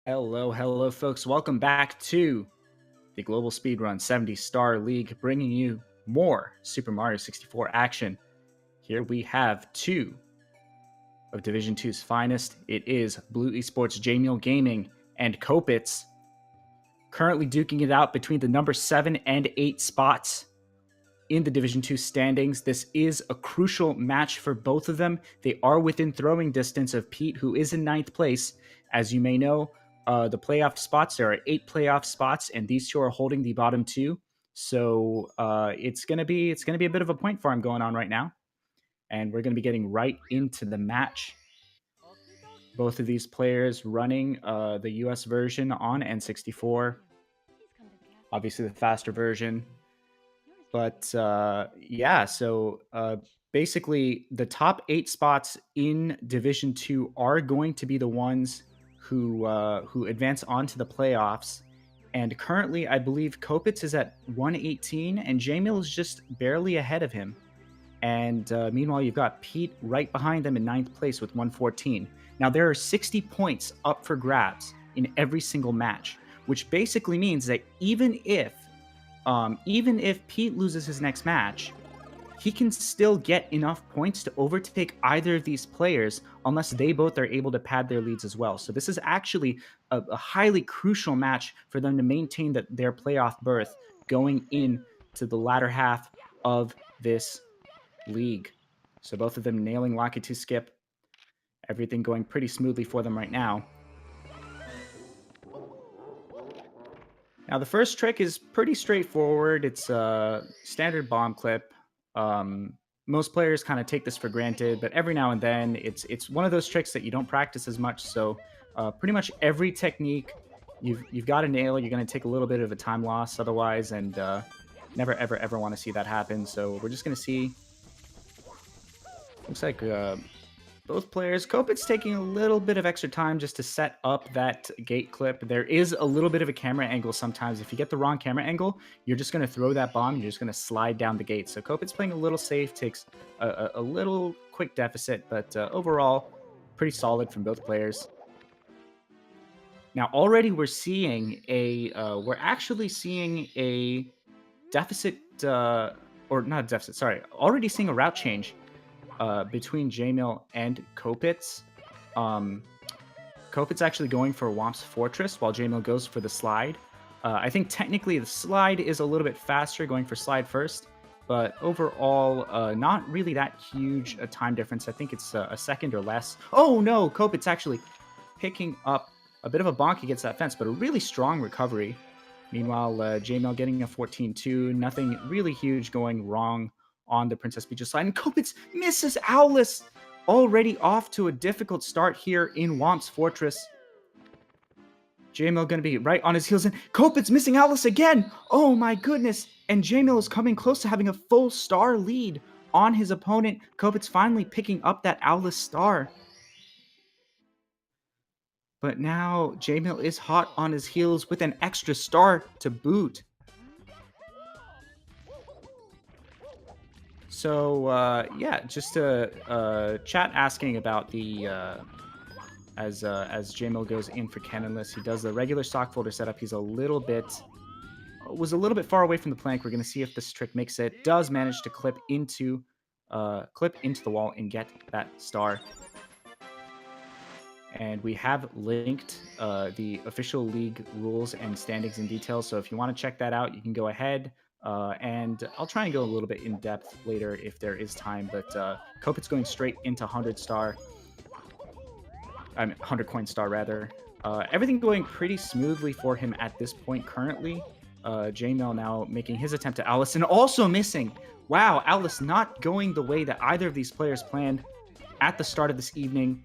Hello, folks. Welcome back to the Global Speedrun 70 Star League, bringing you more Super Mario 64 action. Here we have two of Division 2's finest. It is Blue Esports JMillGaming and Copitz, currently duking it out between the number 7 and 8 spots in the Division 2 standings. This is a crucial match for both of them. They are within throwing distance of Pete, who is in 9th place. As you may know, the playoff spots, there are 8 playoff spots, and these two are holding the bottom 2. So it's gonna be a bit of a point farm going on right now, and we're gonna be getting right into the match. Both of these players running the US version on N64, obviously the faster version. But yeah, so basically the top 8 spots in Division 2 are going to be the ones who advance on to the playoffs. And currently, I believe Copitz is at 118, and JMill is just barely ahead of him. And meanwhile, you've got Pete right behind them in 9th place with 114. Now, there are 60 points up for grabs in every single match, which basically means that even if Pete loses his next match, he can still get enough points to overtake either of these players unless they both are able to pad their leads as well. So this is actually a highly crucial match for them to maintain their playoff berth going into the latter half of this league. So both of them nailing Lakitu skip. Everything going pretty smoothly for them right now. Now, the first trick is pretty straightforward. It's a standard bomb clip. Most players kind of take this for granted, but every now and then it's one of those tricks that you don't practice as much. So pretty much every technique you've got to nail. You're going to take a little bit of a time loss otherwise, and never, ever want to see that happen. So we're just going to see. Looks like both players. Copitz taking a little bit of extra time just to set up that gate clip. There is a little bit of a camera angle sometimes. If you get the wrong camera angle, you're just going to throw that bomb. You're just going to slide down the gate. So Copitz playing a little safe, takes a little quick deficit, but overall, pretty solid from both players. Now, already we're seeing actually seeing a deficit, or not a deficit, sorry, already seeing a route change between JMill and Copitz. Copitz actually going for Womp's Fortress while JMill goes for the slide. I think technically the slide is a little bit faster, going for slide first, but overall, not really that huge a time difference. I think it's a second or less. Oh no, Copitz actually picking up a bit of a bonk against that fence, but a really strong recovery. Meanwhile, JMill getting a 14-2, nothing really huge going wrong on the Princess Peach's slide, and Copitz misses Owless, already off to a difficult start here in Womp's Fortress. JMill going to be right on his heels, and Copitz missing Owless again! Oh my goodness! And JMill is coming close to having a full star lead on his opponent. Copitz finally picking up that Owless star. But now JMill is hot on his heels with an extra star to boot. So yeah, just a chat asking about the as JMill goes in for cannonless, he does the regular stock folder setup. He's was a little bit far away from the plank. We're going to see if this trick makes it. Does manage to clip into the wall and get that star. And we have linked the official league rules and standings and details. So if you want to check that out, you can go ahead. And I'll try and go a little bit in depth later if there is time. But Copitz going straight into 100 coin star rather. Everything going pretty smoothly for him at this point currently. JMill now making his attempt at Alice and also missing. Wow, Alice not going the way that either of these players planned at the start of this evening.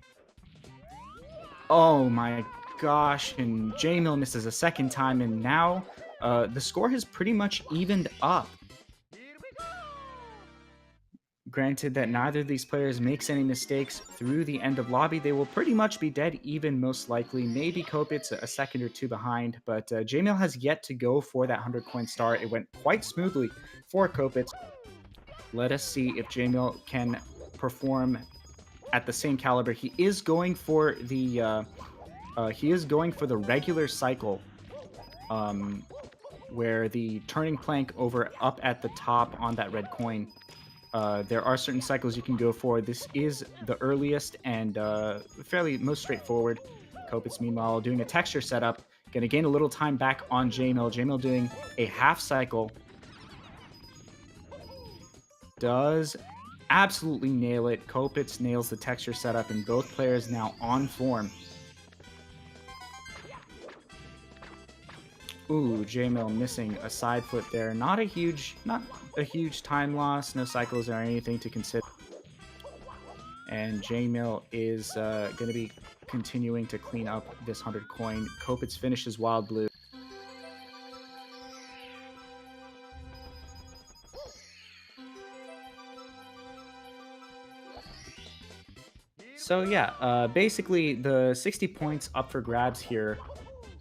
Oh my gosh, and JMill misses a second time, and now the score has pretty much evened up. Granted that neither of these players makes any mistakes through the end of lobby, they will pretty much be dead even most likely. Maybe Copitz a second or two behind, but JMill has yet to go for that 100 coin star. It went quite smoothly for Copitz. Let us see if JMill can perform at the same caliber. He is going for the He is going for the regular cycle, where the turning plank over up at the top on that red coin. There are certain cycles you can go for. This is the earliest and fairly most straightforward. Copitz, meanwhile, doing a texture setup. Going to gain a little time back on JMill. JMill doing a half cycle. Does absolutely nail it. Copitz nails the texture setup, and both players now on form. Ooh, JMill missing a side flip there. Not a huge time loss. No cycles or anything to consider. And JMill is going to be continuing to clean up this 100 coin. Copitz finishes Wild Blue. So yeah, basically the 60 points up for grabs here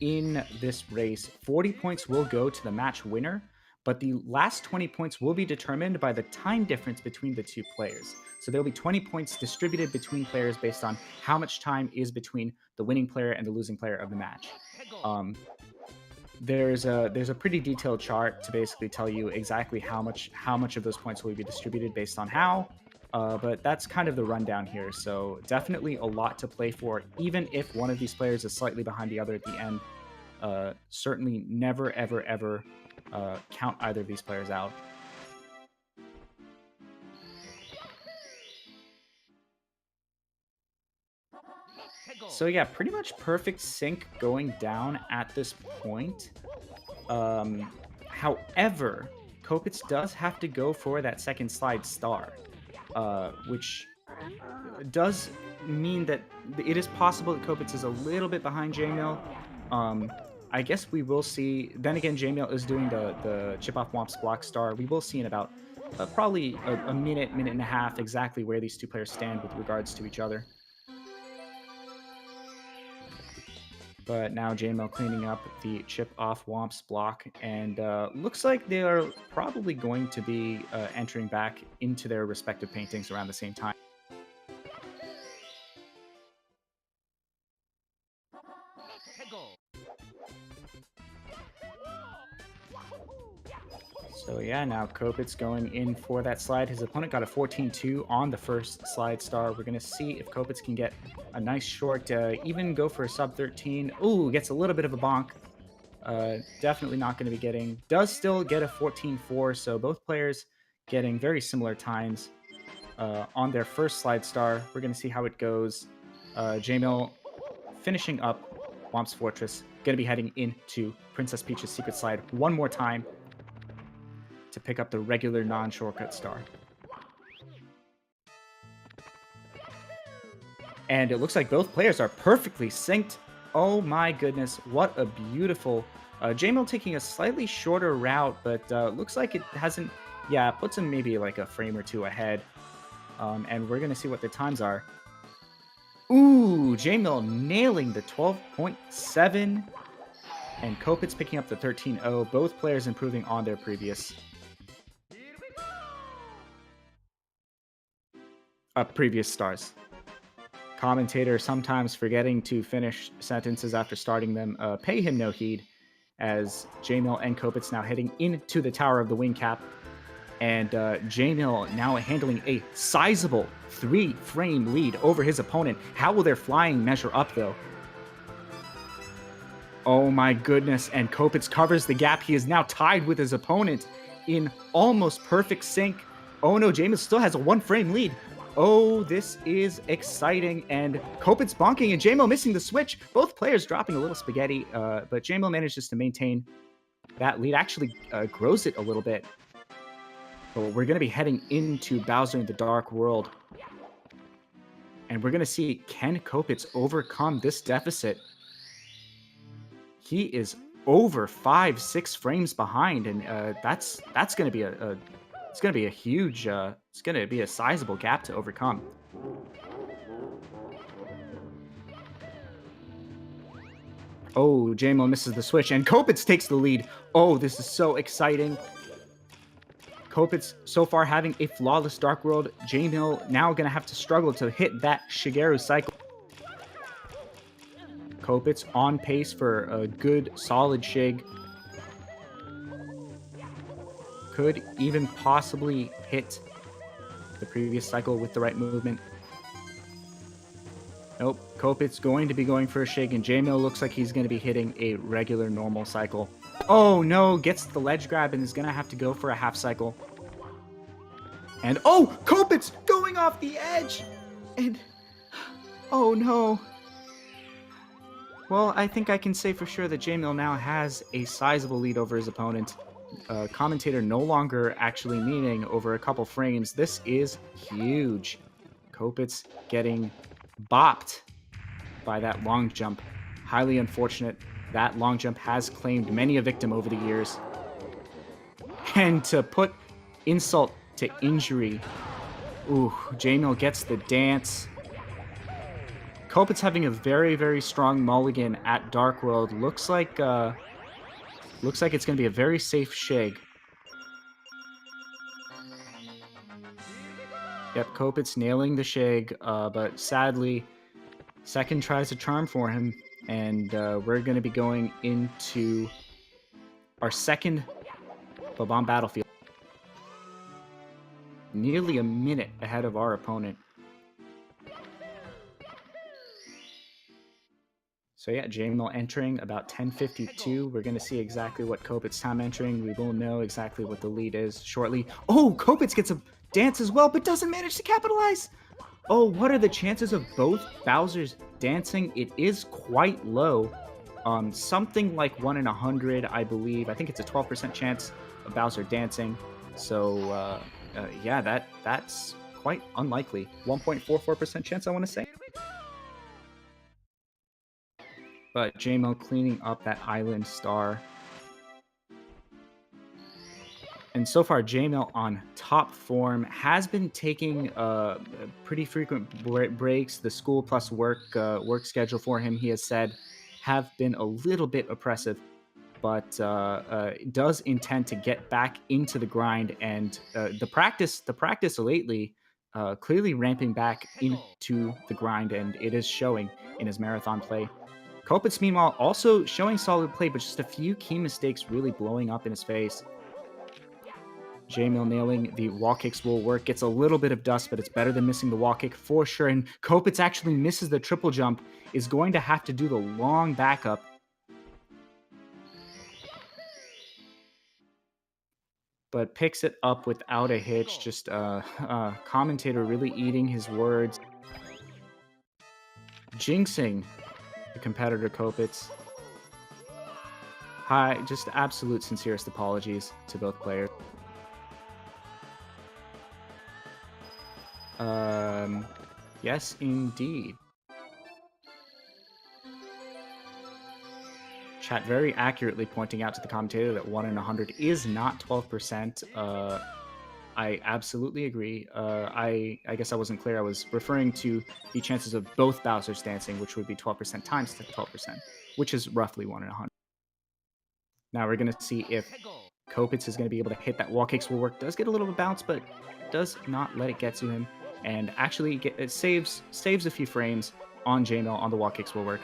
in this race. 40 points will go to the match winner, but the last 20 points will be determined by the time difference between the two players. So there'll be 20 points distributed between players based on how much time is between the winning player and the losing player of the match. There's a pretty detailed chart to basically tell you exactly how much of those points will be distributed based on how. But that's kind of the rundown here. So definitely a lot to play for, even if one of these players is slightly behind the other at the end. Certainly never, ever, ever count either of these players out. So yeah, pretty much perfect sync going down at this point. However, Copitz does have to go for that second slide star, which does mean that it is possible that Copitz is a little bit behind JMill. I guess we will see. Then again, JMill is doing the chip off Womp's block star. We will see in about probably a minute and a half exactly where these two players stand with regards to each other. But now JMill cleaning up the chip off Womp's block, and looks like they are probably going to be entering back into their respective paintings around the same time. So yeah, now Copitz going in for that slide. His opponent got a 14-2 on the first slide star. We're going to see if Copitz can get a nice short, even go for a sub 13. Ooh, gets a little bit of a bonk. Definitely not going to be getting. Does still get a 14-4, so both players getting very similar times on their first slide star. We're going to see how it goes. JMill finishing up Womp's Fortress. Going to be heading into Princess Peach's Secret Slide one more time to pick up the regular non-shortcut star. And it looks like both players are perfectly synced. Oh my goodness, what a beautiful... JMill taking a slightly shorter route, but looks like it hasn't... Yeah, puts him maybe like a frame or two ahead. And we're going to see what the times are. Ooh, JMill nailing the 12.7. And Copitz picking up the 13.0. Both players improving on their previous stars. Commentator sometimes forgetting to finish sentences after starting them. Pay him no heed, as JMill and Copitz now heading into the Tower of the Wing Cap. And JMill now handling a sizable 3-frame lead over his opponent. How will their flying measure up, though? Oh my goodness, and Copitz covers the gap. He is now tied with his opponent in almost perfect sync. Oh no, JMill still has a 1-frame lead. Oh, this is exciting, and Copitz bonking and JMill missing the switch. Both players dropping a little spaghetti, but JMill manages to maintain that lead. Actually grows it a little bit. But we're going to be heading into Bowser in the Dark World. And we're going to see, can Copitz overcome this deficit? He is over 5-6 frames behind, and that's going to be it's going to be a huge, it's going to be a sizable gap to overcome. Oh, JMill misses the switch, and Copitz takes the lead. Oh, this is so exciting. Copitz so far having a flawless Dark World. JMill now going to have to struggle to hit that Shigeru cycle. Copitz on pace for a good, solid shig. Could even possibly hit the previous cycle with the right movement. Nope, Copitz going to be going for a shig, and JMill looks like he's going to be hitting a regular normal cycle. Oh no, gets the ledge grab and is going to have to go for a half cycle. And oh, Copitz going off the edge! And oh no. Well, I think I can say for sure that JMill now has a sizable lead over his opponent. Commentator no longer actually leaning over a couple frames. This is huge. Copitz getting bopped by that long jump. Highly unfortunate. That long jump has claimed many a victim over the years. And to put insult to injury, ooh, JMill gets the dance. Copitz having a very, very strong mulligan at Dark World. Looks like it's going to be a very safe shig. Yep, Copitz nailing the shig, but sadly, second tries a charm for him, and we're going to be going into our second Bob-omb Battlefield. Nearly a minute ahead of our opponent. So yeah, JMill entering about 10:52. We're going to see exactly what Copitz time entering. We will know exactly what the lead is shortly. Oh, Copitz gets a dance as well, but doesn't manage to capitalize. Oh, what are the chances of both Bowsers dancing? It is quite low. Something like 1 in 100, I believe. I think it's a 12% chance of Bowser dancing. So yeah, that's quite unlikely. 1.44% chance, I want to say. But JMill cleaning up that island star. And so far, JMill on top form has been taking pretty frequent breaks. The school plus work schedule for him, he has said, have been a little bit oppressive, but does intend to get back into the grind. And the practice lately clearly ramping back into the grind, and it is showing in his marathon play. Copitz, meanwhile, also showing solid play, but just a few key mistakes really blowing up in his face. JMill nailing the wall kicks will work. Gets a little bit of dust, but it's better than missing the wall kick for sure. And Copitz actually misses the triple jump, is going to have to do the long backup. But picks it up without a hitch. Just Commentator really eating his words. Jinxing the competitor Copitz. Hi, just absolute sincerest apologies to both players. Yes, indeed. Chat very accurately pointing out to the commentator that 1 in 100 is not 12%. I absolutely agree. I guess I wasn't clear. I was referring to the chances of both Bowsers dancing, which would be 12% times 12%, which is roughly 1 in 100. Now we're going to see if Copitz is going to be able to hit that wall kicks will work. Does get a little bit of bounce, but does not let it get to him. And actually it saves a few frames on JMill on the wall kicks will work.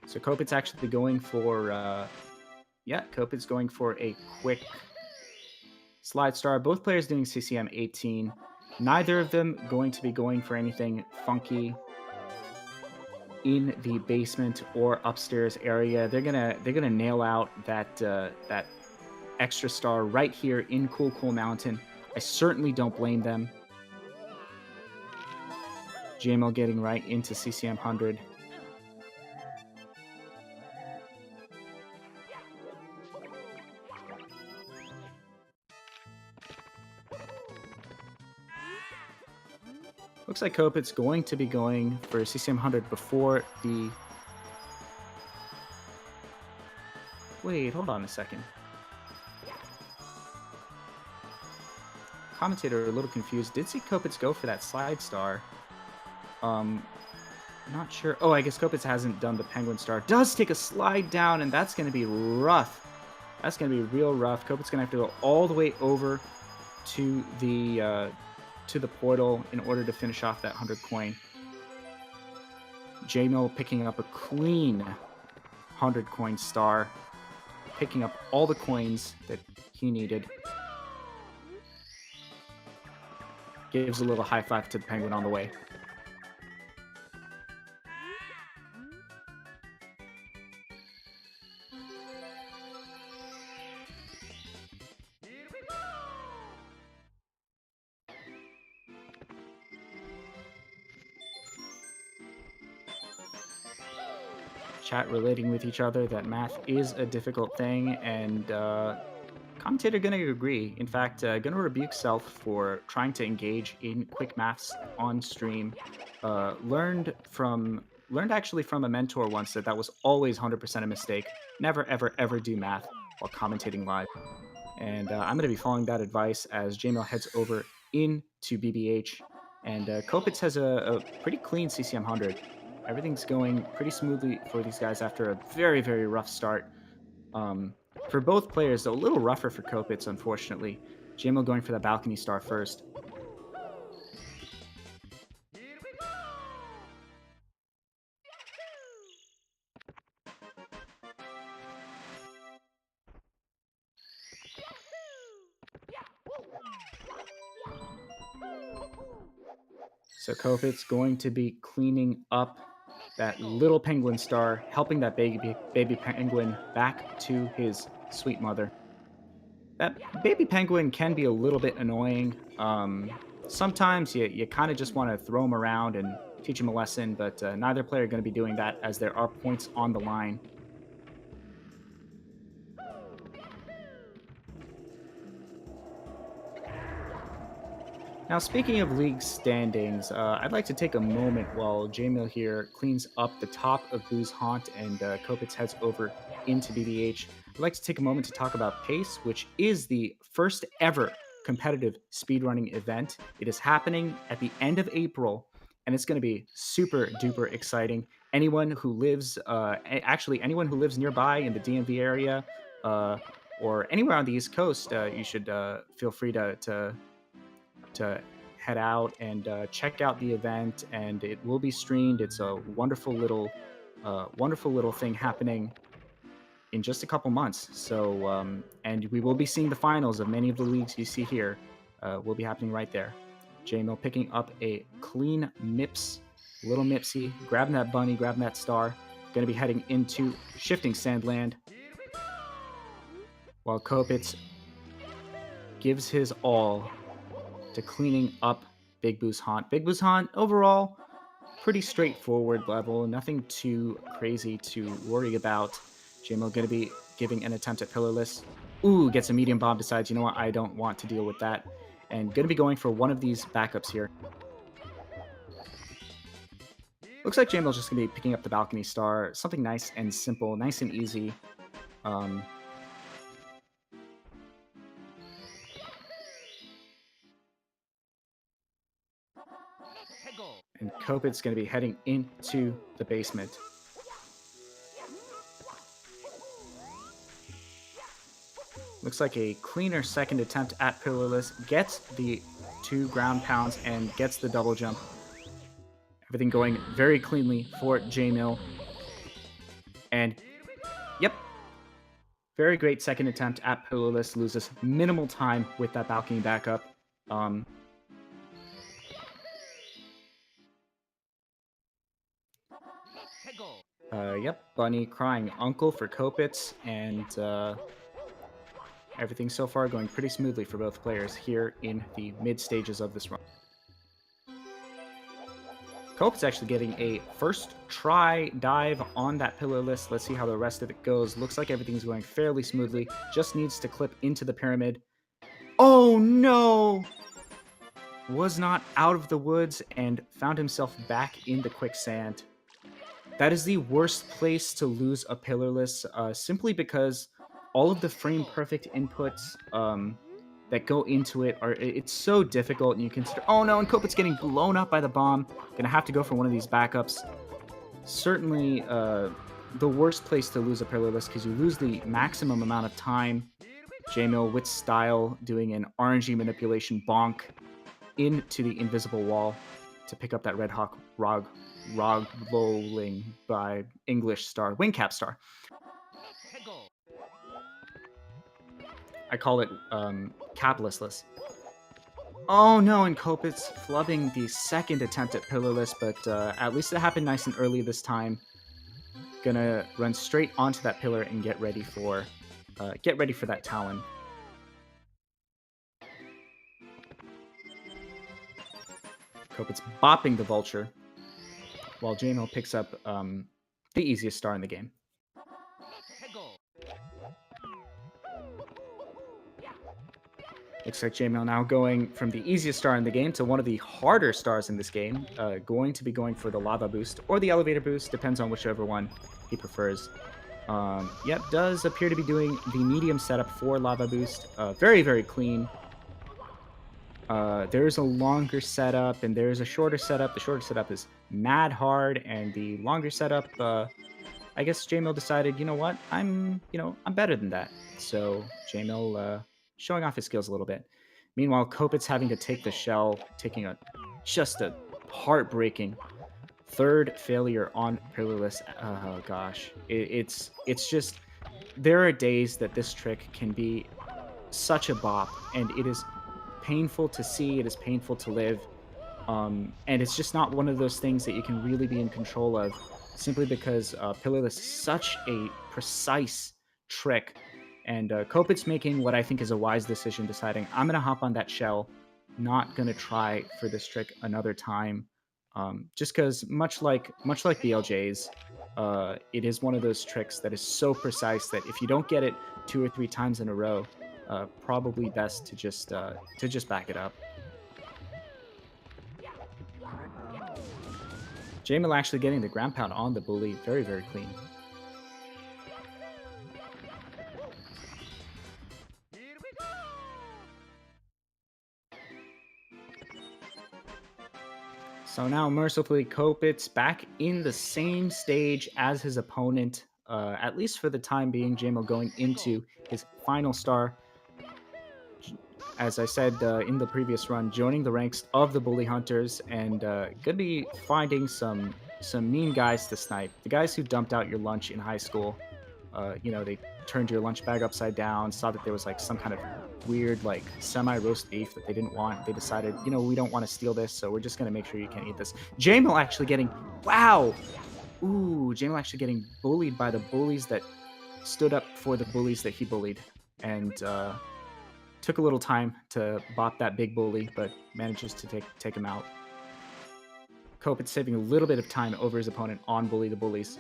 So Copitz actually going for Copitz going for a quick slide star. Both players doing CCM 18. Neither of them going to be going for anything funky in the basement or upstairs area. They're gonna nail out that extra star right here in Cool Mountain. I certainly don't blame them. JMill getting right into CCM 100. Looks like Copitz going to be going for CCM 100 before the... Wait, hold on a second. Commentator a little confused. Did see Copitz go for that slide star. Not sure. Oh, I guess Copitz hasn't done the Penguin Star. Does take a slide down, and that's going to be rough. That's going to be real rough. Copitz going to have to go all the way over to the portal in order to finish off that 100 coin. JMill picking up a clean 100 coin star, picking up all the coins that he needed. Gives a little high five to the Penguin on the way. Chat relating with each other that math is a difficult thing, and Commentator gonna agree. In fact, gonna rebuke self for trying to engage in quick maths on stream. Learned actually from a mentor once that was always 100% a mistake. Never, ever, ever do math while commentating live. And I'm gonna be following that advice as JMill heads over into BBH. And Copitz has a pretty clean CCM 100. Everything's going pretty smoothly for these guys after a very, very rough start. For both players, though, a little rougher for Copitz, unfortunately. JMill going for the balcony star first. So Copitz going to be cleaning up that little penguin star, helping that baby penguin back to his sweet mother. That baby penguin can be a little bit annoying. Sometimes you kind of just want to throw him around and teach him a lesson, but neither player are going to be doing that as there are points on the line. Now, speaking of league standings, I'd like to take a moment while JMill here cleans up the top of Boo's Haunt and Copitz heads over into BBH. I'd like to take a moment to talk about PACE, which is the first ever competitive speedrunning event. It is happening at the end of April, and it's going to be super duper exciting. Anyone who lives, actually anyone who lives nearby in the DMV area or anywhere on the East Coast, you should feel free to head out and check out the event, and it will be streamed. It's a wonderful little thing happening in just a couple months. So and we will be seeing the finals of many of the leagues you see here will be happening right there. JMill picking up a clean Mips, little Mipsy, grabbing that bunny, grabbing that star. Going to be heading into shifting Sandland, while Copitz gives his all to cleaning up Big Boo's Haunt. Big Boo's Haunt, overall, pretty straightforward level. Nothing too crazy to worry about. JMill going to be giving an attempt at Pillarless. Ooh, gets a medium bomb, decides, you know what, I don't want to deal with that. And going to be going for one of these backups here. Looks like JMill's just going to be picking up the balcony star. Something nice and simple, nice and easy. And Copitz going to be heading into the basement. Looks like a cleaner second attempt at Pillarless. Gets the 2 ground pounds and gets the double jump. Everything going very cleanly for JMill. And, yep, very great second attempt at Pillarless. Loses minimal time with that balcony backup. Yep, Bunny crying uncle for Copitz, and everything so far going pretty smoothly for both players here in the mid stages of this run. Copitz actually getting a first try dive on that Pillarless. Let's see how the rest of it goes. Looks like everything's going fairly smoothly. Just needs to clip into the pyramid. Oh no! Was not out of the woods and found himself back in the quicksand. That is the worst place to lose a Pillarless, simply because all of the frame perfect inputs that go into it it's so difficult, and you consider, oh no, and Copitz getting blown up by the bomb. Gonna have to go for one of these backups. certainly the worst place to lose a pillarless because you lose the maximum amount of time. JMill with style doing an RNG manipulation bonk into the invisible wall to pick up that Red Hawk Rog rolling by English star, Wingcap star. I call it caplistless. Oh no, and Copitz flubbing the second attempt at pillarless, but at least it happened nice and early this time. Gonna run straight onto that pillar and get ready for that Talon. Copitz bopping the Vulture, while JMill picks up the easiest star in the game. Looks like JMill now going from the easiest star in the game to one of the harder stars in this game, going to be going for the Lava Boost or the Elevator Boost, depends on whichever one he prefers. Yep, does appear to be doing the medium setup for Lava Boost. Very, very clean. There's a longer setup and there's a shorter setup. The shorter setup is mad hard, and the longer setup, I guess JMill decided, you know what, I'm better than that. So JMill showing off his skills a little bit. Meanwhile, Copitz having to take the shell, taking just a heartbreaking third failure on pillarless. Oh gosh, it's just, there are days that this trick can be such a bop, and it is painful to see, it is painful to live, and it's just not one of those things that you can really be in control of, simply because pillarless is such a precise trick. And Copitz making what I think is a wise decision, deciding I'm going to hop on that shell, not going to try for this trick another time. Just because, much like BLJ's, it is one of those tricks that is so precise that if you don't get it 2 or 3 times in a row, probably best to just back it up. JMill actually getting the ground pound on the bully, very, very clean. So now, mercifully, Copitz back in the same stage as his opponent, at least for the time being. JMill going into his final star. As I said in the previous run, joining the ranks of the Bully Hunters, and gonna be finding some mean guys to snipe. The guys who dumped out your lunch in high school. They turned your lunch bag upside down, saw that there was like some kind of weird like semi-roast beef that they didn't want. They decided, we don't want to steal this, so we're just gonna make sure you can't eat this. JMill actually getting, wow! Ooh, JMill actually getting bullied by the bullies that stood up for the bullies that he bullied. And took a little time to bop that big bully, but manages to take him out. Copitz saving a little bit of time over his opponent on Bully the Bullies.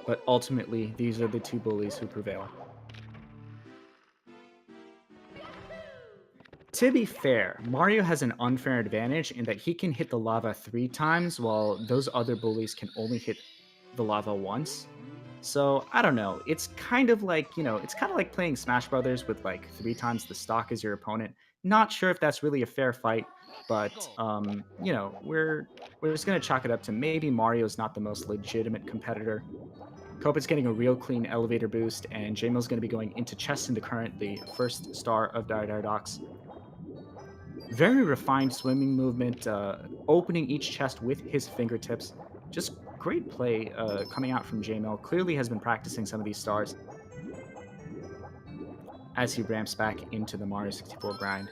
But ultimately, these are the 2 bullies who prevail. To be fair, Mario has an unfair advantage in that he can hit the lava 3 times, while those other bullies can only hit the lava once. So, I don't know. It's kind of like, playing Smash Brothers with like 3 times the stock as your opponent. Not sure if that's really a fair fight, but, we're just going to chalk it up to maybe Mario's not the most legitimate competitor. Copitz getting a real clean elevator boost, and JMill's going to be going into Chest into Current, the first star of Didox. Very refined swimming movement, opening each chest with his fingertips. Just great play coming out from JMill. Clearly has been practicing some of these stars as he ramps back into the Mario 64 grind.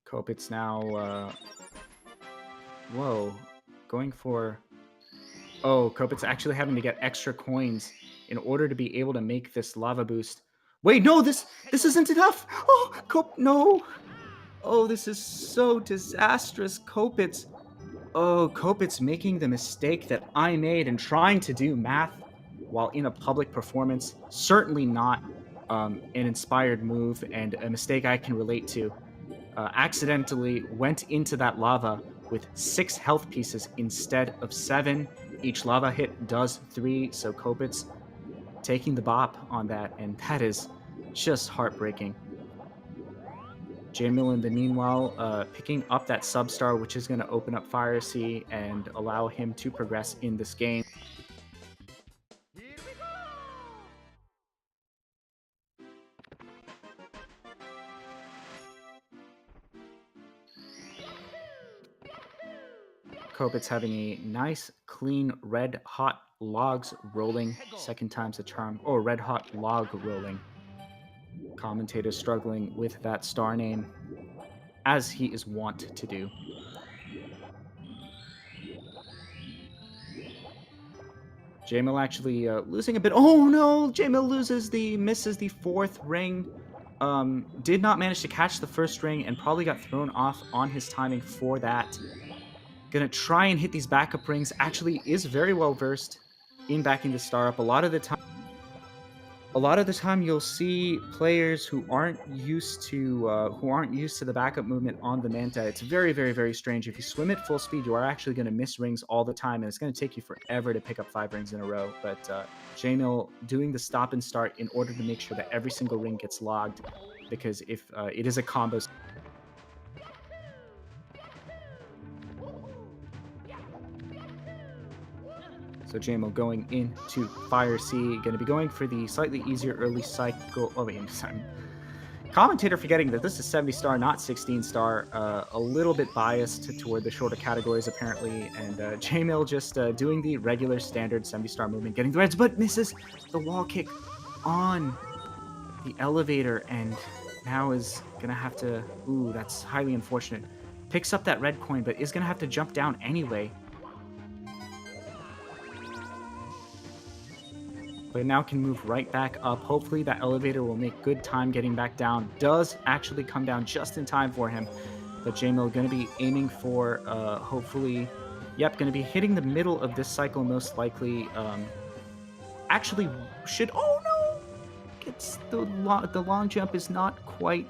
Copitz now, whoa, going for, oh, Copitz actually having to get extra coins in order to be able to make this lava boost. Wait, no, this isn't enough. Oh, no. Oh, this is so disastrous, Copitz. Oh, Copitz making the mistake that I made in trying to do math while in a public performance. Certainly not an inspired move, and a mistake I can relate to. Accidentally went into that lava with 6 health pieces instead of 7. Each lava hit does 3, so Copitz taking the bop on that, and that is just heartbreaking. JMill in the meanwhile picking up that sub-star, which is going to open up Fire Sea and allow him to progress in this game. Copitz having a nice, clean, red hot logs rolling. Second time's a charm. Oh, red hot log rolling. Commentator struggling with that star name, as he is wont to do. JMill actually losing a bit. Oh no! JMill misses the fourth ring. Did not manage to catch the first ring and probably got thrown off on his timing for that. Gonna try and hit these backup rings. Actually is very well versed in backing the star up. A lot of the time you'll see players who aren't used to the backup movement on the Manta. It's very, very, very strange. If you swim at full speed, you are actually going to miss rings all the time, and it's going to take you forever to pick up 5 rings in a row. But JMill doing the stop and start in order to make sure that every single ring gets logged, because if it is a combo. So JMill going into Fire Sea, going to be going for the slightly easier early cycle. Oh wait, Commentator forgetting that this is 70 star, not 16 star. A little bit biased toward the shorter categories apparently, and JMill just doing the regular standard 70 star movement, getting the reds, but misses the wall kick on the elevator, and now is gonna have to. Ooh, that's highly unfortunate. Picks up that red coin, but is gonna have to jump down anyway. But now can move right back up. Hopefully that elevator will make good time getting back down. Does actually come down just in time for him. But JMill going to be aiming for, hopefully, yep, going to be hitting the middle of this cycle most likely. Actually should, oh no! Gets the long jump is not quite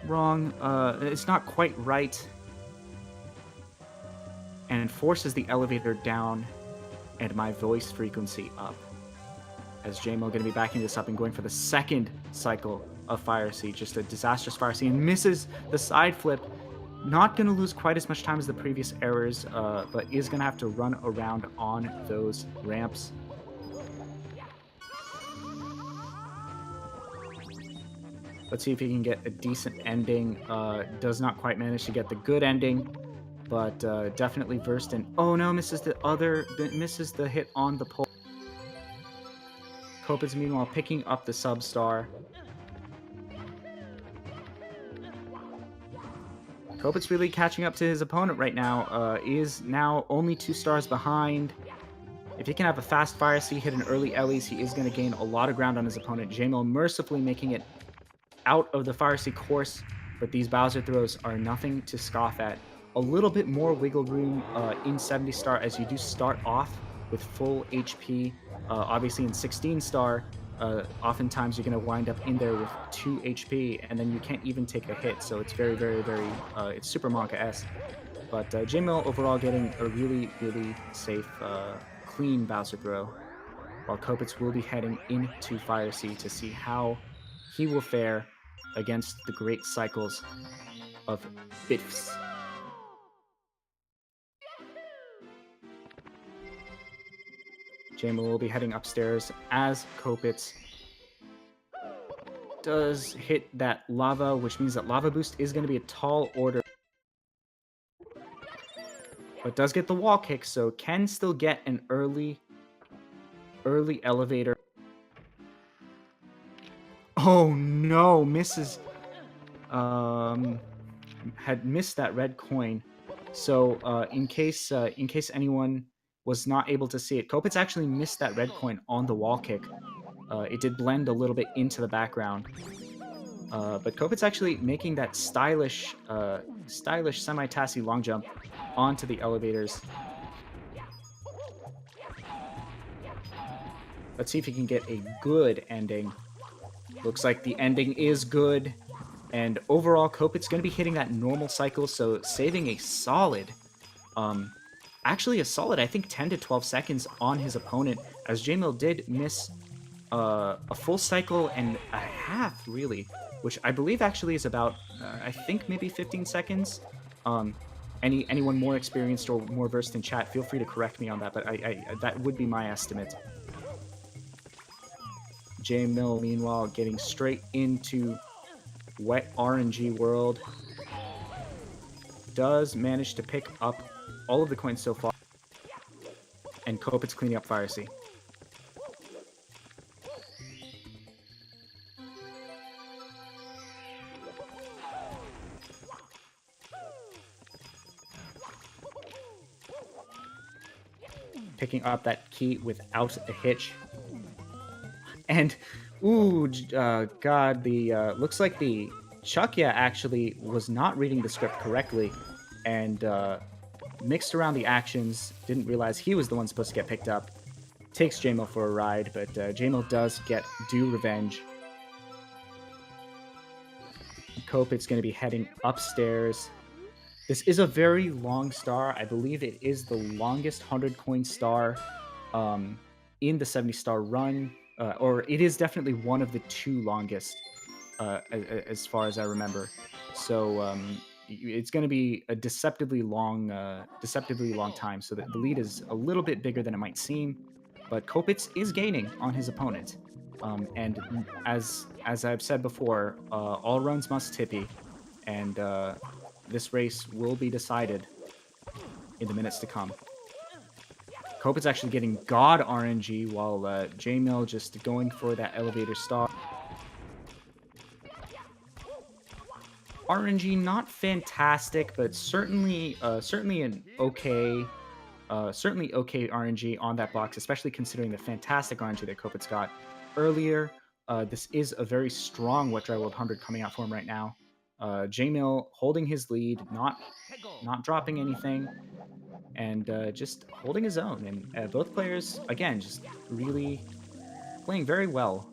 wrong. It's not quite right. And forces the elevator down and my voice frequency up. As JMill going to be backing this up and going for the second cycle of Fire Sea. Just a disastrous Fire Sea, and misses the side flip. Not going to lose quite as much time as the previous errors, but is going to have to run around on those ramps. Let's see if he can get a decent ending. Does not quite manage to get the good ending, but definitely versed in. Oh no, misses the hit on the pole. Copitz meanwhile picking up the sub-star. Copitz really catching up to his opponent right now. Is now only 2 stars behind. If he can have a fast Fire Sea, hit an early Ellie's, he is going to gain a lot of ground on his opponent. JMill mercifully making it out of the Fire Sea course, but these Bowser throws are nothing to scoff at. A little bit more wiggle room in 70 star as you do start off with full HP. Obviously in 16 star, oftentimes you're going to wind up in there with 2 HP, and then you can't even take a hit, so it's very, very, very, it's Super Monka-esque. But JMill overall getting a really, really safe, clean Bowser throw, while Copitz will be heading into Fire Sea to see how he will fare against the great cycles of BES. JMill will be heading upstairs as Copitz does hit that lava, which means that lava boost is going to be a tall order. But does get the wall kick, so can still get an early elevator. Oh no, misses. Had missed that red coin. So in case anyone was not able to see it, Copitz actually missed that red coin on the wall kick. It did blend a little bit into the background. But Copitz actually making that stylish semi-tassy long jump onto the elevators. Let's see if he can get a good ending. Looks like the ending is good. And overall, Copitz going to be hitting that normal cycle, so saving a solid, actually a solid, I think, 10 to 12 seconds on his opponent, as JMill did miss a full cycle and a half, really, which I believe actually is about, I think maybe 15 seconds. Anyone more experienced or more versed in chat, feel free to correct me on that, but that would be my estimate. JMill, meanwhile, getting straight into wet RNG world. Does manage to pick up all of the coins so far. And Copitz cleaning up Fire Sea. Picking up that key without a hitch. And, ooh, God, the looks like the Chuckya actually was not reading the script correctly and mixed around the actions, didn't realize he was the one supposed to get picked up. Takes JMill for a ride, but JMill does get due revenge. Copit's going to be heading upstairs. This is a very long star. I believe it is the longest 100-coin star in the 70-star run, or it is definitely one of the 2 longest, as far as I remember. So it's going to be a deceptively long time. So the lead is a little bit bigger than it might seem, but Copitz is gaining on his opponent. And as I've said before, all runs must tippy, and this race will be decided in the minutes to come. Copitz actually getting God RNG while JMill just going for that elevator star. RNG not fantastic, but certainly an okay, certainly okay RNG on that box, especially considering the fantastic RNG that Copitz got earlier. This is a very strong Wet Dry World 100 coming out for him right now. JMill holding his lead, not dropping anything, and just holding his own. And both players, again, just really playing very well.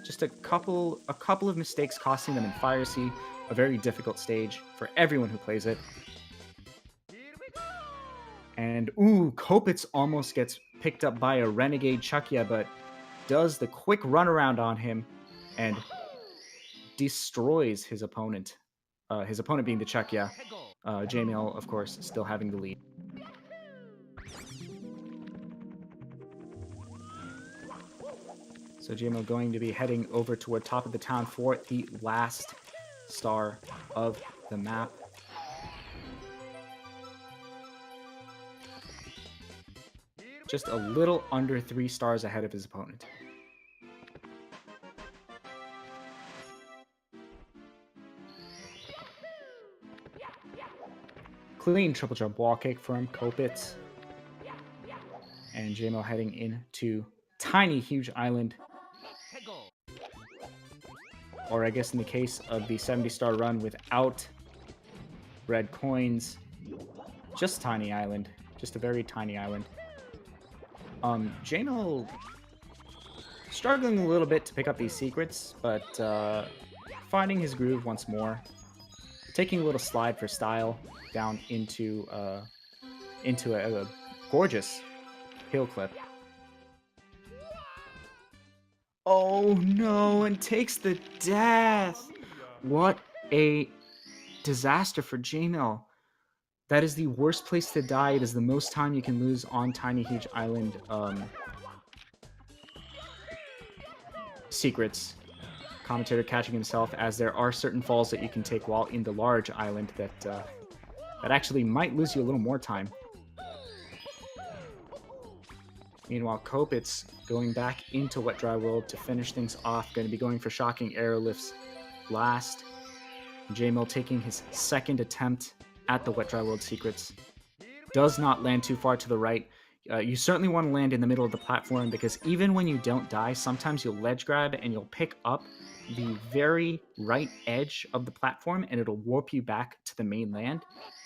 Just a couple of mistakes costing them in Fire Sea, a very difficult stage for everyone who plays it. And ooh, Copitz almost gets picked up by a Renegade Chuckya, but does the quick runaround on him and destroys his opponent. His opponent being the Chuckya. JMill, of course, still having the lead. So JMill going to be heading over toward top of the town for the last star of the map. Just a little under 3 stars ahead of his opponent. Clean triple jump wall kick from Copitz. And JMill heading into tiny, huge island. Or I guess in the case of the 70-star run without red coins, just tiny island. Just a very tiny island. JMill struggling a little bit to pick up these secrets, but finding his groove once more. Taking a little slide for style down into a gorgeous hill clip. Oh no, and takes the death. What a disaster for JMill. That is the worst place to die. It is the most time you can lose on Tiny Huge Island secrets. Commentator catching himself, as there are certain falls that you can take while in the large island that actually might lose you a little more time. Meanwhile, Copitz going back into Wet Dry World to finish things off. Going to be going for shocking aero lifts last. JMill taking his second attempt at the Wet Dry World secrets. Does not land too far to the right. You certainly want to land in the middle of the platform, because even when you don't die, sometimes you'll ledge grab and you'll pick up the very right edge of the platform and it'll warp you back to the main land,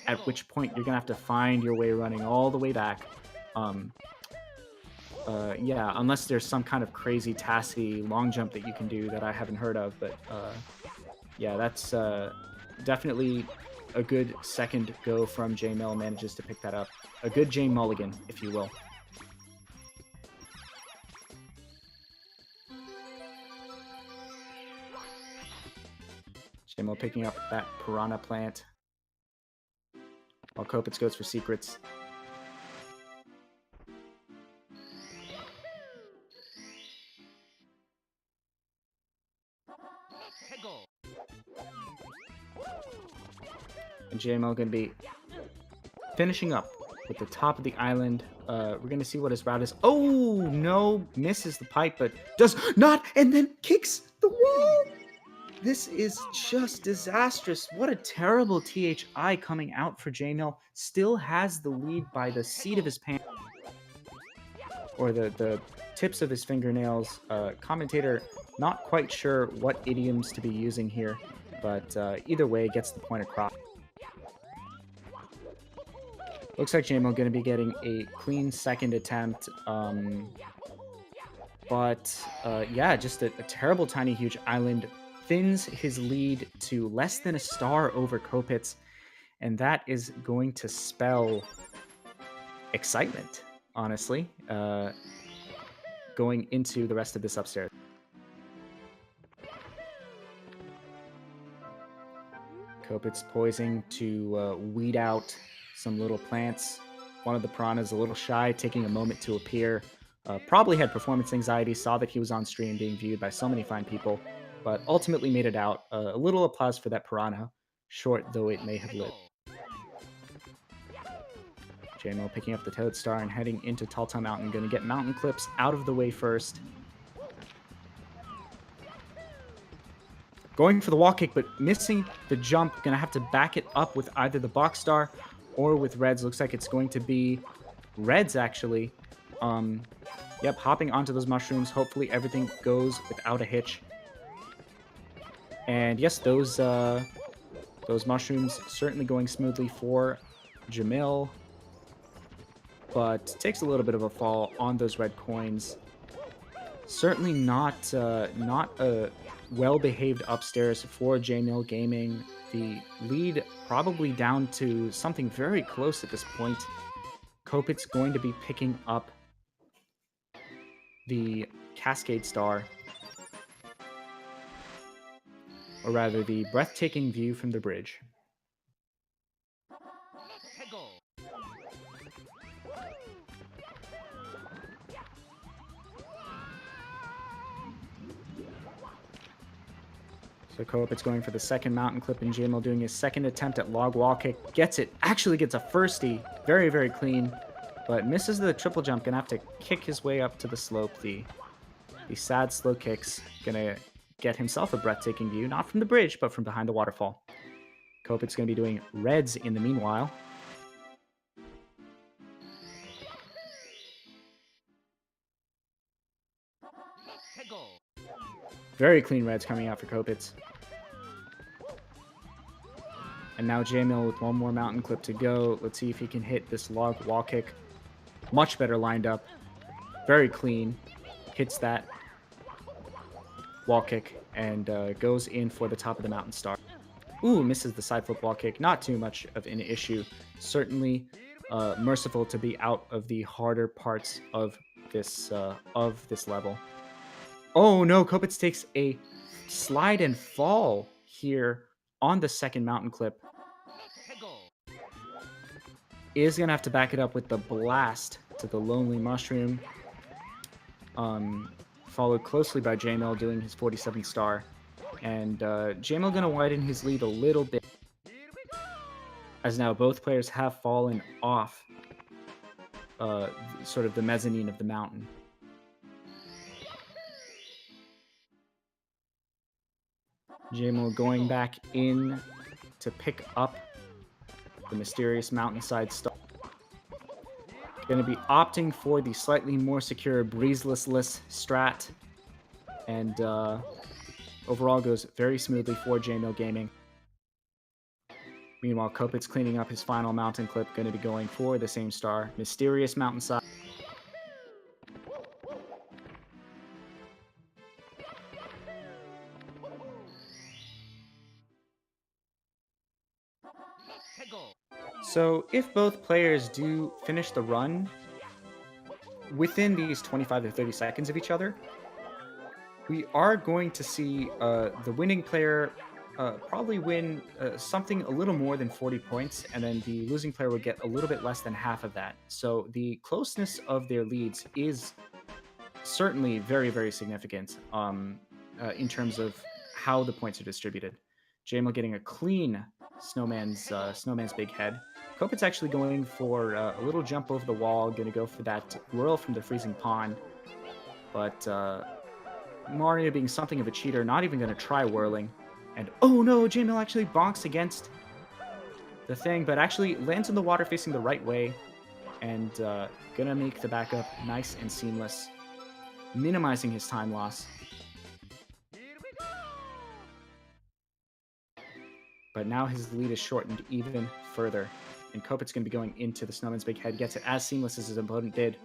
at which point you're going to have to find your way running all the way back. Yeah, unless there's some kind of crazy tasky long jump that you can do that I haven't heard of, but yeah, that's definitely a good second go from JMill. Manages to pick that up. A good J mulligan, if you will. JMill picking up that Piranha plant. While Copitz goes for secrets. And JMill going to be finishing up with the top of the island. We're going to see what his route is. Oh, no. Misses the pipe, but does not. And then kicks the wall. This is just disastrous. What a terrible THI coming out for JMill. Still has the lead by the seat of his pants. Or the tips of his fingernails. Commentator not quite sure what idioms to be using here. But either way, gets the point across. Looks like JMill going to be getting a clean second attempt. Yeah, just a terrible, tiny, huge island. Thins his lead to less than a star over Copitz. And that is going to spell excitement, honestly, going into the rest of this upstairs. Copitz poising to weed out some little plants. One of the piranhas a little shy, taking a moment to appear. Probably had performance anxiety, saw that he was on stream being viewed by so many fine people, but ultimately made it out. A little applause for that piranha, short though it may have lived. JMill picking up the Toadstar and heading into Tall Mountain. Going to get mountain clips out of the way first. Going for the wall kick, but missing the jump. Going to have to back it up with either the box star or with Reds. Looks like it's going to be Reds, actually. Yep, hopping onto those mushrooms. Hopefully everything goes without a hitch. And yes, those mushrooms certainly going smoothly for JMill. But takes a little bit of a fall on those red coins. Certainly not a well-behaved upstairs for JMillGaming. The lead probably down to something very close at this point. Copitz going to be picking up the Cascade Star. Or rather, the breathtaking view from the bridge. So Copitz going for the second mountain clip, and JMill doing his second attempt at log wall kick. Gets it. Actually gets a firstie. Very, very clean. But misses the triple jump. Gonna have to kick his way up to the slope. The sad slow kicks. Gonna get himself a breathtaking view. Not from the bridge, but from behind the waterfall. Copitz gonna be doing Reds in the meanwhile. Very clean Reds coming out for Copitz. And now JMill with one more mountain clip to go. Let's see if he can hit this log wall kick. Much better lined up. Very clean. Hits that wall kick and goes in for the top of the mountain star. Ooh, misses the side flip wall kick. Not too much of an issue. Certainly merciful to be out of the harder parts of this level. Oh no, Copitz takes a slide and fall here on the second mountain clip. Is going to have to back it up with the blast to the Lonely Mushroom. Followed closely by JMill doing his 47 star. And JMill going to widen his lead a little bit. As now both players have fallen off sort of the mezzanine of the mountain. JMill going back in to pick up the mysterious mountainside star. Going to be opting for the slightly more secure breezeless strat. And overall goes very smoothly for JMillGaming. Meanwhile, Copitz cleaning up his final mountain clip. Going to be going for the same star. Mysterious mountainside. So if both players do finish the run within these 25 to 30 seconds of each other, we are going to see the winning player probably win something a little more than 40 points, and then the losing player would get a little bit less than half of that. So the closeness of their leads is certainly very, very significant in terms of how the points are distributed. JMO getting a clean snowman's big head. Copitz actually going for a little jump over the wall, going to go for that whirl from the freezing pond. But Mario being something of a cheater, not even going to try whirling. And oh no, JMO actually bonks against the thing, but actually lands in the water facing the right way and gonna make the backup nice and seamless, minimizing his time loss. But now his lead is shortened even further, and Copitz going to be going into the snowman's big head, gets it as seamless as his opponent did.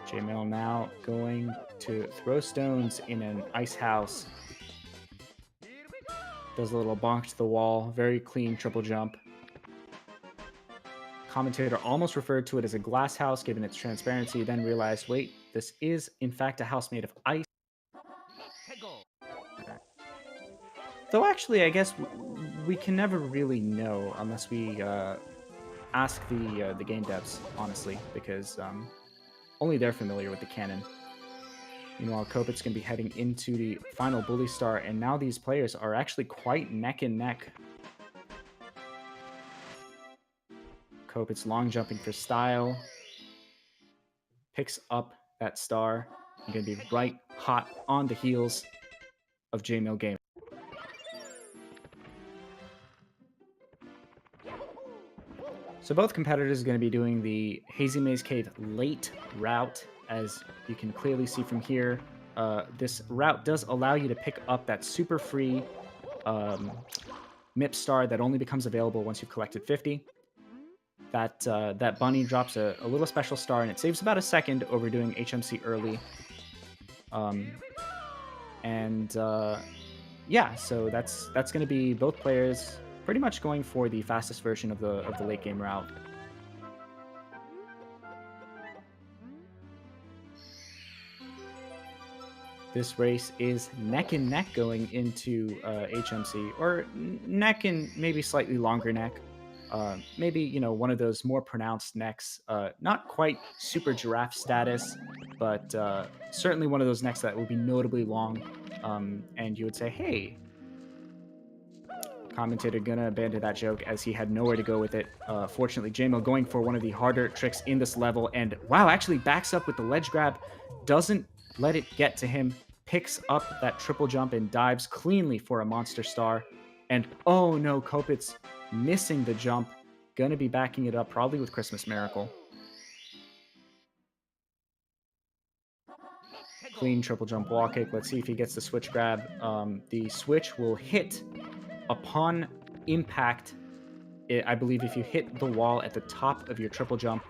JMill now going to throw stones in an ice house. Does a little bonk to the wall, very clean triple jump. Commentator almost referred to it as a glass house given its transparency, then realized, wait, this is in fact a house made of ice. Though actually, I guess we can never really know unless we ask the game devs, honestly, because only they're familiar with the canon. Meanwhile, Copitz going to be heading into the final Bully Star, and now these players are actually quite neck and neck. Copitz long jumping for style. Picks up that star. I'm going to be right hot on the heels of JMillGaming. So both competitors are going to be doing the Hazy Maze Cave late route. As you can clearly see from here, this route does allow you to pick up that super free MIP star that only becomes available once you've collected 50. That bunny drops a little special star, and it saves about a second over doing HMC early. Yeah, so that's going to be both players pretty much going for the fastest version of the late game route. This race is neck and neck going into HMC, or neck and maybe slightly longer neck. Maybe, you know, one of those more pronounced necks, not quite super giraffe status, but certainly one of those necks that would be notably long. And you would say, hey, Commentator gonna abandon that joke as he had nowhere to go with it. Fortunately, JMill going for one of the harder tricks in this level, and wow, actually backs up with the ledge grab, doesn't let it get to him, picks up that triple jump and dives cleanly for a monster star. And oh no, Copitz missing the jump, gonna be backing it up probably with Christmas Miracle. Clean triple jump wall kick. Let's see if he gets the switch grab. The switch will hit upon impact. I believe if you hit the wall at the top of your triple jump,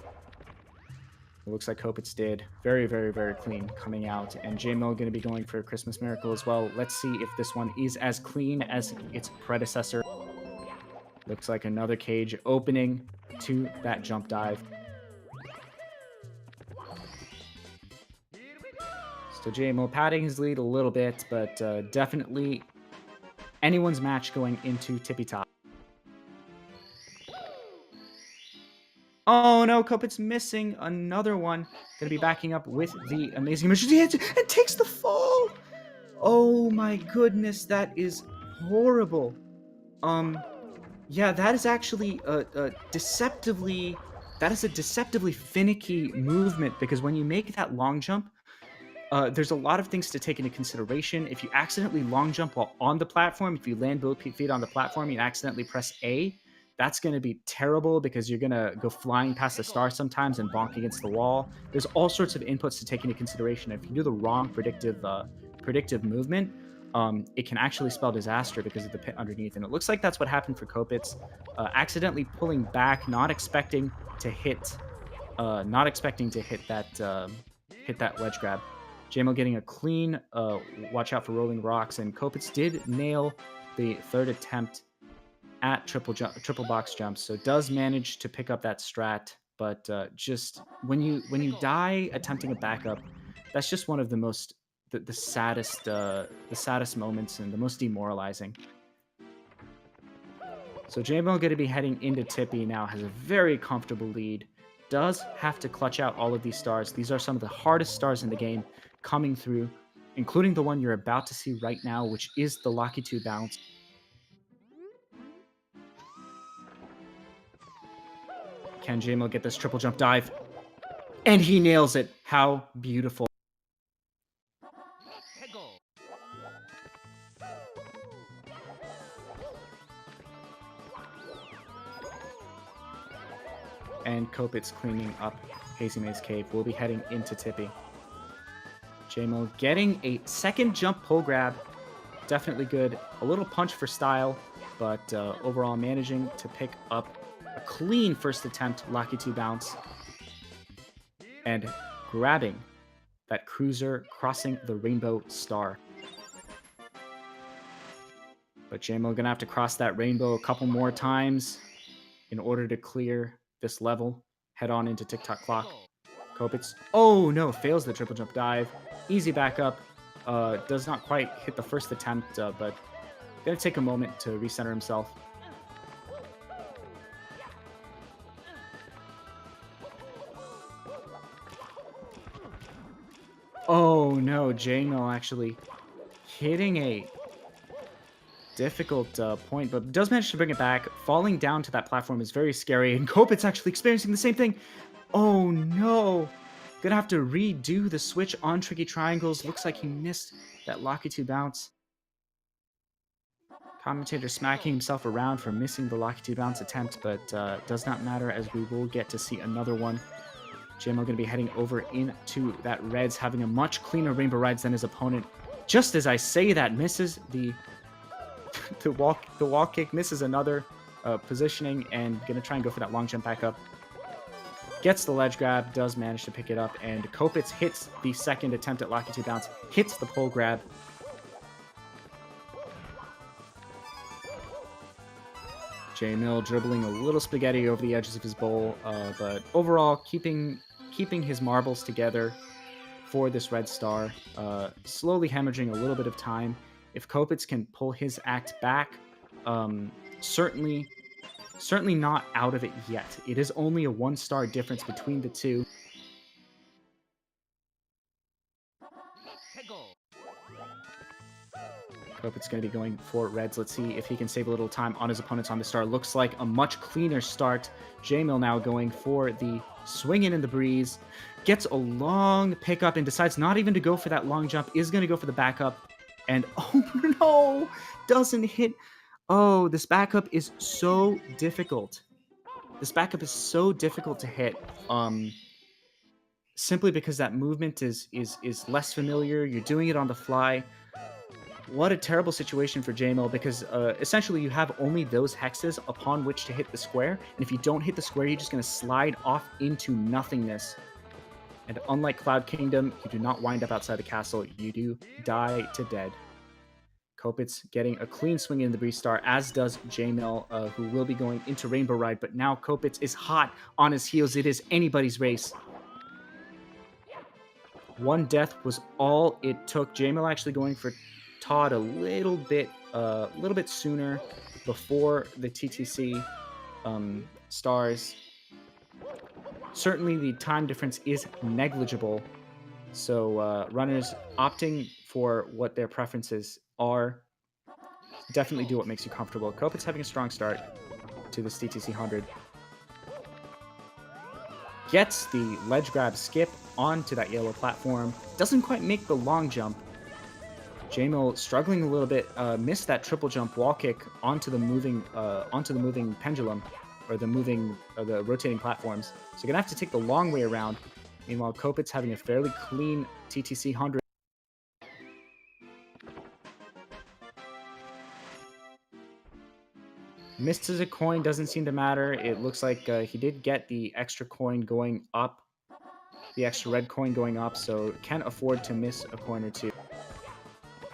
it looks like Copitz did. Very, very, very clean coming out. And JMill going to be going for a Christmas Miracle as well. Let's see if this one is as clean as its predecessor. Looks like another cage opening to that jump dive. Still JMill padding his lead a little bit, but definitely anyone's match going into tippy top. Oh no, Copitz missing another one. Gonna be backing up with the amazing emergency and takes the fall. Oh my goodness, that is horrible. Yeah, that is actually a deceptively finicky movement, because when you make that long jump, there's a lot of things to take into consideration. If you accidentally long jump while on the platform, if you land both feet on the platform, you accidentally press A, that's going to be terrible because you're going to go flying past the star sometimes and bonk against the wall. There's all sorts of inputs to take into consideration. If you do the wrong predictive movement, it can actually spell disaster because of the pit underneath. And it looks like that's what happened for Copitz. Accidentally pulling back, not expecting to hit that ledge grab. JMill getting a clean watch out for rolling rocks, and Copitz did nail the third attempt at triple box jumps, so does manage to pick up that strat. but just when you die attempting a backup, that's just one of the most the saddest moments and the most demoralizing. So JMill going to be heading into Tippy now, has a very comfortable lead. Does have to clutch out all of these stars. These are some of the hardest stars in the game coming through, including the one you're about to see right now, which is the Locky 2 bounce. Can JMill get this triple jump dive? And he nails it. How beautiful. And Copitz cleaning up Hazy Maze Cave. We'll be heading into Tippy. JMill getting a second jump pull grab. Definitely good. A little punch for style, but overall managing to pick up a clean first attempt Locky 2 bounce. And grabbing that cruiser crossing the rainbow star. But JMill gonna have to cross that rainbow a couple more times in order to clear this level. Head on into TikTok clock. Copitz, oh no, fails the triple jump dive. Easy backup. Does not quite hit the first attempt, but gonna take a moment to recenter himself. Oh no, JMill actually hitting a difficult point, but does manage to bring it back. Falling down to that platform is very scary, and Copitz actually experiencing the same thing. Oh no! Gonna have to redo the switch on tricky triangles. Looks like he missed that Locky 2 bounce. Commentator smacking himself around for missing the Locky 2 bounce attempt, but does not matter as we will get to see another one. JMill going to be heading over into that Reds, having a much cleaner Rainbow Rides than his opponent. Just as I say that, misses the wall kick, misses another positioning, and going to try and go for that long jump back up. Gets the ledge grab, does manage to pick it up, and Copitz hits the second attempt at Locky 2 bounce, hits the pole grab. JMill dribbling a little spaghetti over the edges of his bowl, but overall keeping his marbles together for this red star, slowly hemorrhaging a little bit of time. If Copitz can pull his act back, certainly not out of it yet. It is only a 1-star difference between the two. Copitz going to be going for Reds. Let's see if he can save a little time on his opponents on the star. Looks like a much cleaner start. JMill now going for the swing in the breeze. Gets a long pickup and decides not even to go for that long jump. Is going to go for the backup. And oh no! Doesn't hit. Oh, this backup is so difficult. This backup is so difficult to hit. Simply because that movement is less familiar. You're doing it on the fly. What a terrible situation for JMill, because essentially you have only those hexes upon which to hit the square, and if you don't hit the square, you're just going to slide off into nothingness. And unlike Cloud Kingdom, you do not wind up outside the castle, you do die to dead. Copitz getting a clean swing in the Breeze Star, as does JMill, who will be going into Rainbow Ride, but now Copitz is hot on his heels. It is anybody's race. One death was all it took. JMill actually going for Todd a little bit sooner before the TTC stars. Certainly the time difference is negligible, so runners opting for what their preferences are. Definitely do what makes you comfortable. Copitz having a strong start to this TTC 100. Gets the ledge grab skip onto that yellow platform. Doesn't quite make the long jump. JMill struggling a little bit, missed that triple jump wall kick onto the moving pendulum, or the rotating platforms. So gonna have to take the long way around. Meanwhile, Copitz having a fairly clean TTC 100. Misses a coin, doesn't seem to matter. It looks like he did get the extra coin going up, the extra red coin going up, so can afford to miss a coin or two.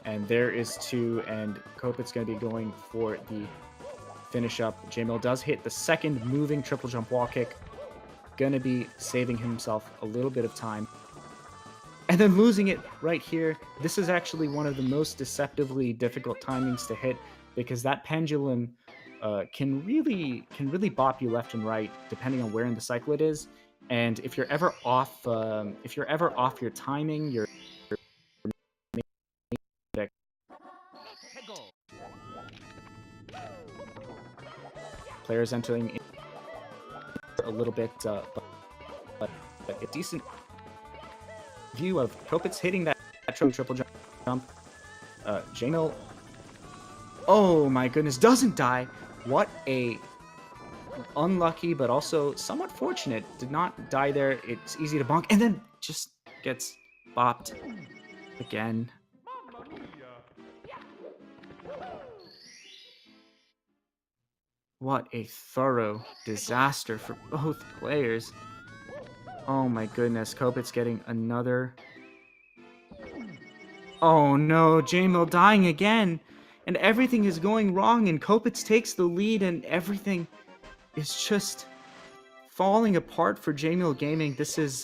And there is 2, and Copitz going to be going for the finish up. JMill does hit the second moving triple jump wall kick. gonna be saving himself a little bit of time. And then losing it right here. This is actually one of the most deceptively difficult timings to hit because that pendulum can really bop you left and right depending on where in the cycle it is. And if you're ever off, your timing, your players entering in a little bit, but a decent view of Copitz hitting that triple jump. JMill, oh my goodness, doesn't die. What a unlucky, but also somewhat fortunate. Did not die there. It's easy to bonk, and then just gets bopped again. What a thorough disaster for both players. Oh my goodness, Copitz getting another. Oh no, JMill dying again. And everything is going wrong, and Copitz takes the lead, and everything is just falling apart for JMillGaming. This is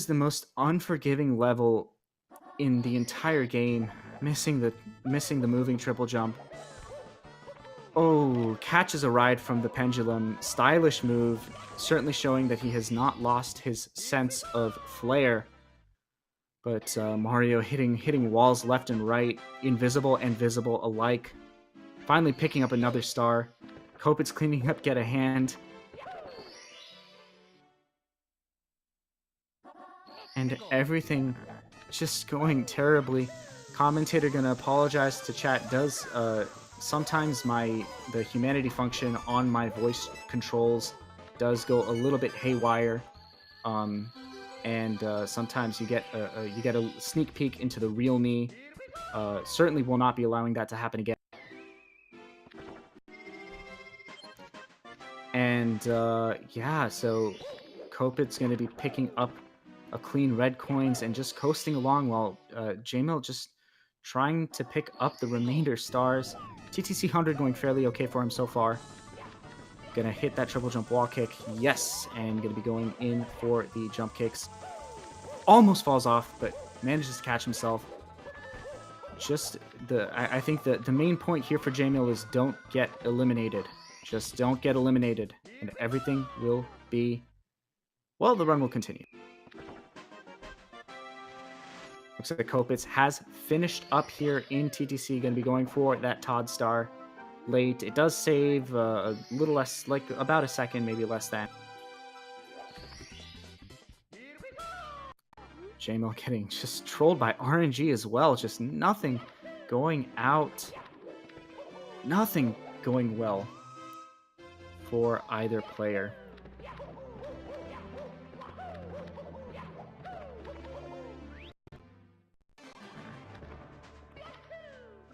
the most unforgiving level in the entire game. Missing the moving triple jump. Oh, catches a ride from the pendulum. Stylish move, certainly showing that he has not lost his sense of flair. But Mario hitting walls left and right, invisible and visible alike. Finally picking up another star. Copitz cleaning up, get a hand. And everything just going terribly. Commentator gonna apologize to chat. Does sometimes the humanity function on my voice controls does go a little bit haywire. And sometimes you get a sneak peek into the real me. Certainly will not be allowing that to happen again. And yeah, so Copitz going to be picking up a clean red coins and just coasting along while JMill just trying to pick up the remainder stars. TTC 100 going fairly okay for him so far. Gonna hit that triple jump wall kick, yes, and gonna be going in for the jump kicks. Almost falls off, but manages to catch himself. Just I think the main point here for JMill is don't get eliminated. Just don't get eliminated, and everything will be, well, the run will continue. Looks like Copitz has finished up here in TTC, going to be going for that Todd star late. It does save a little less, like about a second, maybe less than. JMill getting just trolled by RNG as well. Just nothing going out. Nothing going well for either player.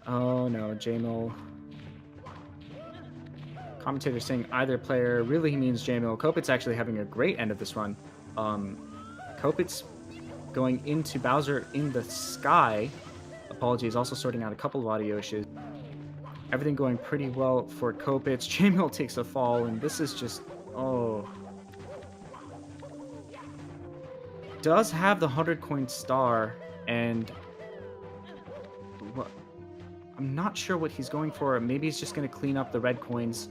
Oh no, JMill. Commentator saying either player, really he means JMill. Copitz actually having a great end of this run. Copitz going into Bowser in the sky. Apologies, also sorting out a couple of audio issues. Everything going pretty well for Copitz. JMill takes a fall, and this is just, oh. Does have the 100 coin star, and I'm not sure what he's going for. Maybe he's just going to clean up the red coins.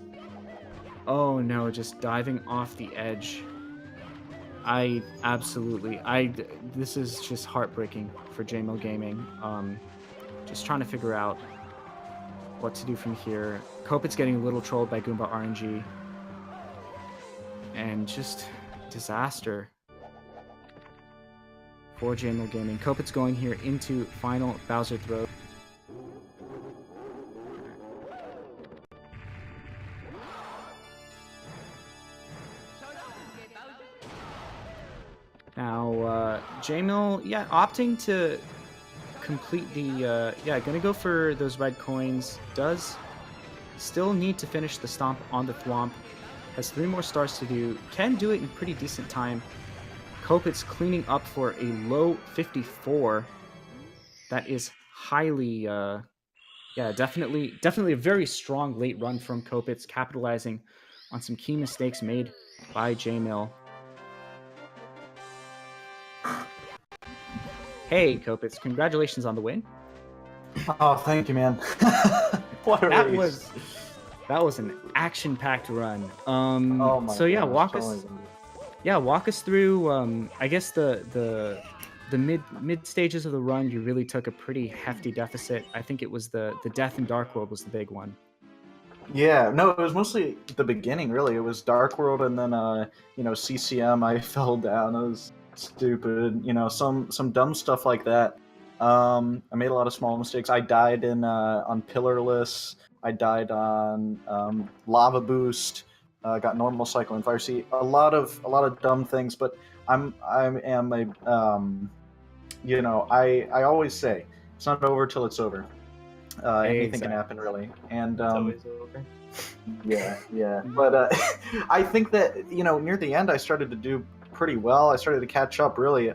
Oh no, just diving off the edge. This is just heartbreaking for JMillGaming. Just trying to figure out what to do from here. Copitz getting a little trolled by Goomba RNG. And just disaster for JMillGaming. Copitz going here into final Bowser throw. Now, JMill, yeah, opting to complete the, gonna go for those red coins. Does still need to finish the stomp on the thwomp. Has 3 more stars to do. Can do it in pretty decent time. Copitz cleaning up for a low 54. That is highly, definitely a very strong late run from Copitz, capitalizing on some key mistakes made by JMill. Hey, Copitz, congratulations on the win. Oh, thank you, man. What a race. That was an action-packed run. Oh my so yeah, gosh, walk us through I guess the mid stages of the run. You really took a pretty hefty deficit. I think it was the death in Dark World was the big one. Yeah, no, it was mostly the beginning, really. It was Dark World, and then you know, CCM. I fell down. It was stupid. You know, some dumb stuff like that. I made a lot of small mistakes. I died in on Pillarless. I died on Lava Boost. Got normal cycle and Fire Sea. A lot of dumb things, but I am a you know, I always say it's not over till it's over. Anything can happen, really, and It's always over. yeah. But I think that, you know, near the end, I started to do pretty well. I started to catch up, really,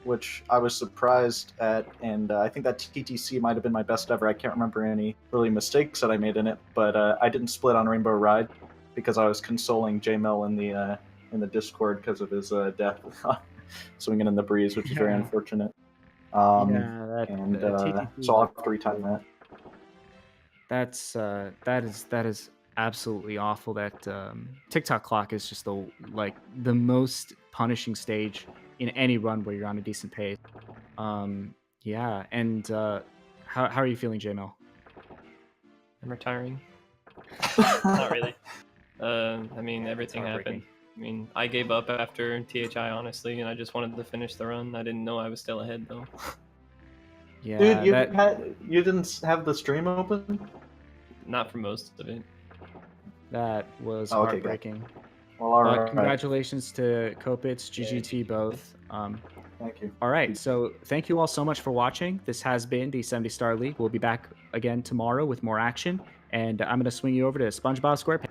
which I was surprised at, and I think that TTC might have been my best ever. I can't remember any really mistakes that I made in it, but I didn't split on Rainbow Ride because I was consoling JMill in the Discord because of his death swinging in the breeze, which is very unfortunate. So I'll have to retime that. That is absolutely awful. That TikTok clock is just the most punishing stage in any run where you're on a decent pace. Yeah, and how are you feeling, JMill? I'm retiring. Not really. I mean, everything happened. I mean, I gave up after THI, honestly, and I just wanted to finish the run. I didn't know I was still ahead, though. Yeah, dude, you didn't have the stream open? Not for most of it. That was heartbreaking. Well, all right. Congratulations to Copitz, GGT both. Thank you. All right, so thank you all so much for watching. This has been the 70 Star League. We'll be back again tomorrow with more action, and I'm going to swing you over to SpongeBob SquarePants.